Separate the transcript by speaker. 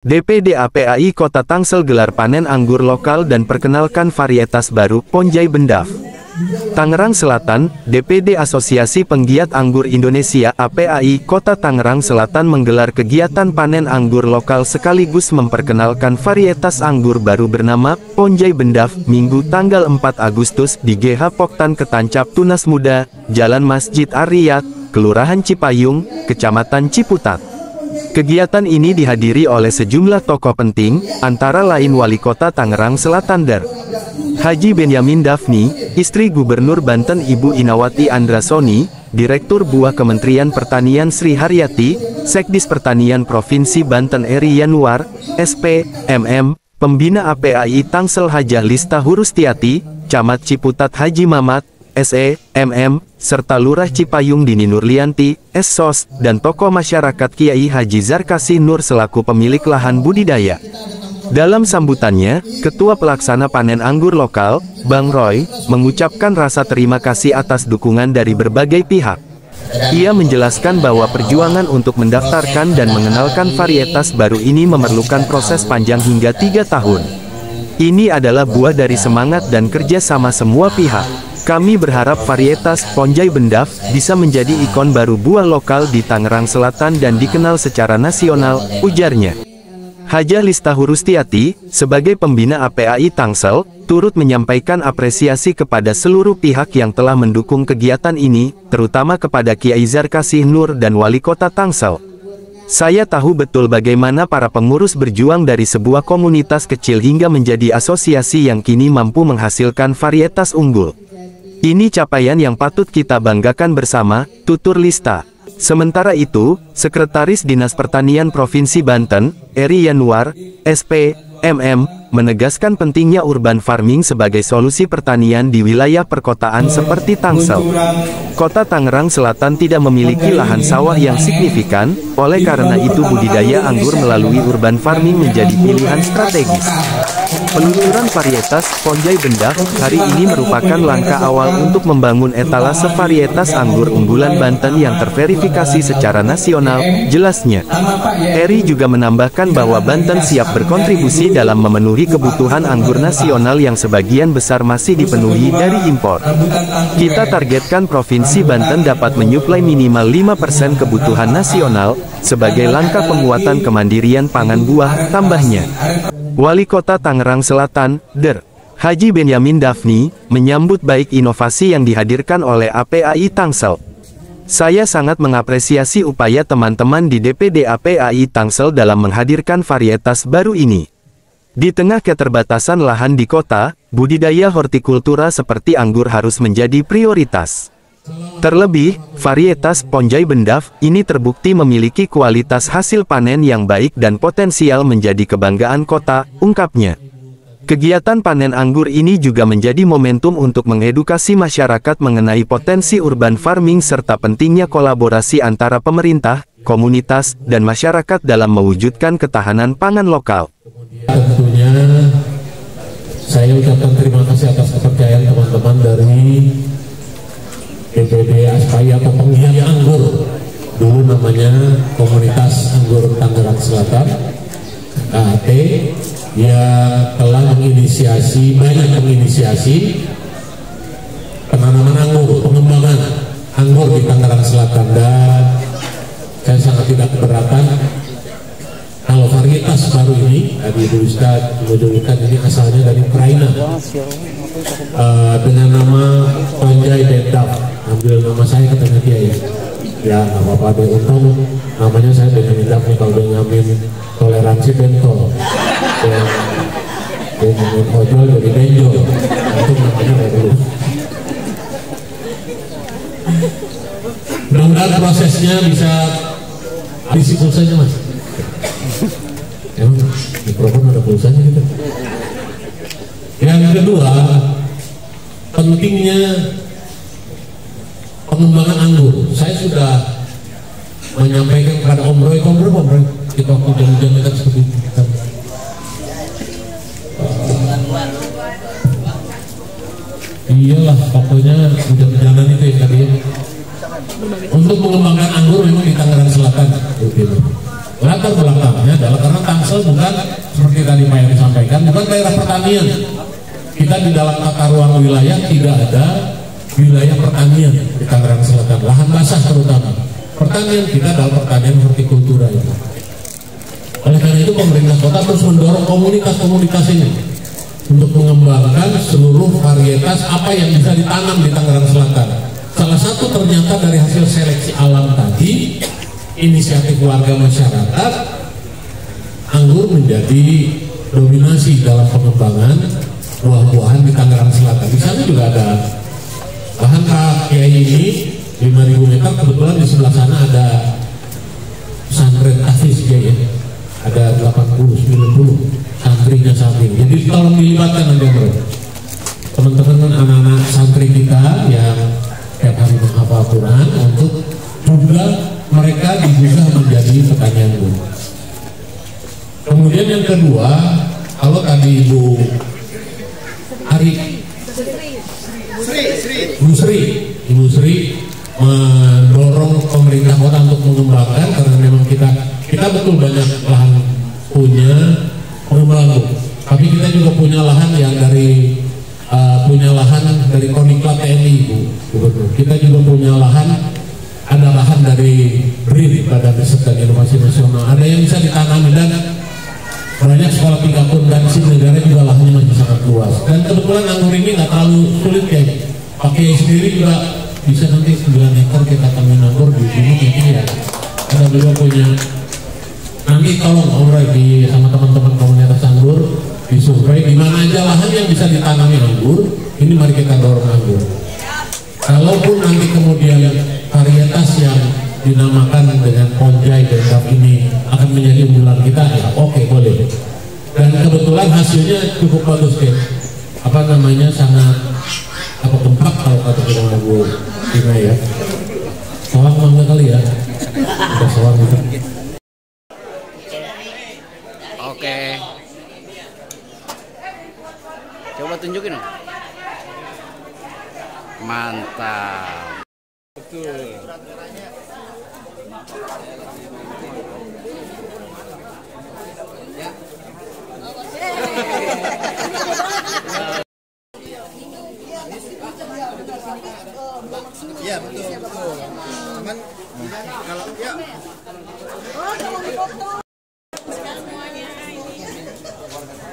Speaker 1: DPD APAI Kota Tangsel gelar panen anggur lokal dan perkenalkan varietas baru Ponjai Bendaf. Tangerang Selatan, DPD Asosiasi Penggiat Anggur Indonesia APAI Kota Tangerang Selatan menggelar kegiatan panen anggur lokal sekaligus memperkenalkan varietas anggur baru bernama Ponjai Bendaf, Minggu tanggal 4 Agustus di GH Poktan Ketancap Tunas Muda, Jalan Masjid Ar-Riyad, Kelurahan Cipayung, Kecamatan Ciputat. Kegiatan ini dihadiri oleh sejumlah tokoh penting, antara lain Wali Kota Tangerang Selatan Dr. Haji Benyamin Dafni, istri Gubernur Banten Ibu Inawati Andrasoni, Direktur Buah Kementerian Pertanian Sri Haryati, Sekdis Pertanian Provinsi Banten Eri Yanuar, SP, MM, Pembina APAI Tangsel Hajah Lista Hurustiati, Camat Ciputat Haji Mamat, SE, MM, serta Lurah Cipayung Dini Nurlianti, SSOS, dan tokoh masyarakat Kiai Haji Zarkasi Nur selaku pemilik lahan budidaya. Dalam sambutannya, Ketua Pelaksana Panen Anggur Lokal, Bang Roy, mengucapkan rasa terima kasih atas dukungan dari berbagai pihak. Ia menjelaskan bahwa perjuangan untuk mendaftarkan dan mengenalkan varietas baru ini memerlukan proses panjang hingga 3 tahun. Ini adalah buah dari semangat dan kerja sama semua pihak. Kami berharap varietas Ponjai Bendaf bisa menjadi ikon baru buah lokal di Tangerang Selatan dan dikenal secara nasional, ujarnya. Hajah Lista Hurustiati, sebagai pembina APAI Tangsel, turut menyampaikan apresiasi kepada seluruh pihak yang telah mendukung kegiatan ini, terutama kepada Kiai Zarkasi Nur dan Wali Kota Tangsel. Saya tahu betul bagaimana para pengurus berjuang dari sebuah komunitas kecil hingga menjadi asosiasi yang kini mampu menghasilkan varietas unggul. Ini capaian yang patut kita banggakan bersama, tutur Lista. Sementara itu, Sekretaris Dinas Pertanian Provinsi Banten, Eri Yanuar, SP, MM, menegaskan pentingnya urban farming sebagai solusi pertanian di wilayah perkotaan seperti Tangsel. Kota Tangerang Selatan tidak memiliki lahan sawah yang signifikan, oleh karena itu budidaya anggur melalui urban farming menjadi pilihan strategis. Peluncuran varietas Ponjai Bendaf hari ini merupakan langkah awal untuk membangun etalase varietas anggur unggulan Banten yang terverifikasi secara nasional, jelasnya. Eri juga menambahkan bahwa Banten siap berkontribusi dalam memenuhi kebutuhan anggur nasional yang sebagian besar masih dipenuhi dari impor. Kita targetkan Provinsi Banten dapat menyuplai minimal 5% kebutuhan nasional, sebagai langkah penguatan kemandirian pangan buah, tambahnya. Wali Kota Tangerang Selatan, Dr. Haji Benyamin Dafni, menyambut baik inovasi yang dihadirkan oleh APAI Tangsel. Saya sangat mengapresiasi upaya teman-teman di DPD APAI Tangsel dalam menghadirkan varietas baru ini. Di tengah keterbatasan lahan di kota, budidaya hortikultura seperti anggur harus menjadi prioritas. Terlebih, varietas Ponjai Bendaf ini terbukti memiliki kualitas hasil panen yang baik dan potensial menjadi kebanggaan kota, ungkapnya. Kegiatan panen anggur ini juga menjadi momentum untuk mengedukasi masyarakat mengenai potensi urban farming serta pentingnya kolaborasi antara pemerintah, komunitas, dan masyarakat dalam mewujudkan ketahanan pangan lokal.
Speaker 2: Tentunya, saya ucapkan terima kasih atas kepercayaan teman-teman dari DPD APAI atau penggiat anggur, dulu namanya Komunitas Anggur Tangerang Selatan, KAT, yang telah menginisiasi penanaman anggur, pengembangan anggur di Tangerang Selatan, dan saya sangat tidak keberatan kalau varietas baru ini, tadi Ibu Ustadz menunjukkan ini asalnya dari Ukraina, dengan nama Ponjai Bendaf. Ambil nama saya katanya dia ya nggak apa-apa deh, untung namanya saya Benyamin Dafni, kalau Benyamin toleransi bentol, Benyamin ojol jadi benjol, itu namanya dari dulu. Mudah-mudahan prosesnya bisa diisi pulsanya mas. Emang mikrofon ada pulsanya gitu. Yang kedua, pentingnya pengembangan anggur. Saya sudah menyampaikan kepada Om Roy, kita waktu hujan dekat seperti itu. Iyalah, pokoknya hujan-hujanan itu ya tadi. Untuk mengembangkan anggur memang di Tangerang Selatan. Latar belakangnya adalah karena Tangsel bukan seperti tadi Pak yang disampaikan, bukan daerah pertanian. Kita di dalam tata ruang wilayah tidak ada wilayah pertanian di Tangerang Selatan, lahan basah terutama. Pertanian kita adalah pertanian hortikultura itu. Oleh karena itu pemerintah kota terus mendorong komunitas-komunitas ini untuk mengembangkan seluruh varietas apa yang bisa ditanam di Tangerang Selatan. Salah satu ternyata dari hasil seleksi alam tadi, inisiatif warga masyarakat, anggur menjadi dominasi dalam pengembangan buah-buahan di Tangerang Selatan. Di sana juga ada lahan Kiai ini 5.000 meter, kebetulan di sebelah sana ada pesantren Hafiz Kiai, ada 80-90 santrinya samping. Jadi tolong dilibatkan nanti teman-teman anak-anak santri kita yang tiap hari menghafal Quran untuk juga mereka digugah menjadi petani anggur. Kemudian yang kedua, kalau tadi Ibu Ibu Sri mendorong pemerintah kota untuk mengembangkan, karena memang kita betul banyak lahan punya melambung, tapi kita juga punya lahan yang dari Koniklat TNI, Bu Gubernur. Kita juga punya ada lahan dari BRIN, Badan Riset dan Inovasi Nasional, ada yang bisa ditanami, dan banyak sekolah tingkat dan SIM negara juga lahannya masih sangat luas. Dan kebetulan anggur ini nggak terlalu sulit ya, pakai sendiri juga bisa, nanti 9 ekor kita tanam anggur di sini ini ya. Kita juga punya, nanti tolong di sama teman-teman komunitas anggur disurvei di mana aja lahan yang bisa ditanami anggur. Ini mari kita dorong anggur. Kalaupun nanti kemudian varietas yang dinamakan dengan Ponjai Bendaf ini akan menjadi unggulan kita, ya oke, boleh. Dan kebetulan hasilnya cukup bagus ya. Sangat tempat kalau kata kita Bu Dina ya. Sawang mangga kali ya. Ada sawang gitu.
Speaker 3: Oke. Coba tunjukin dong. Mantap. Betul.
Speaker 4: Iya betul. Cuman kalau ya.
Speaker 5: Semuanya ini.
Speaker 4: Foto-foto.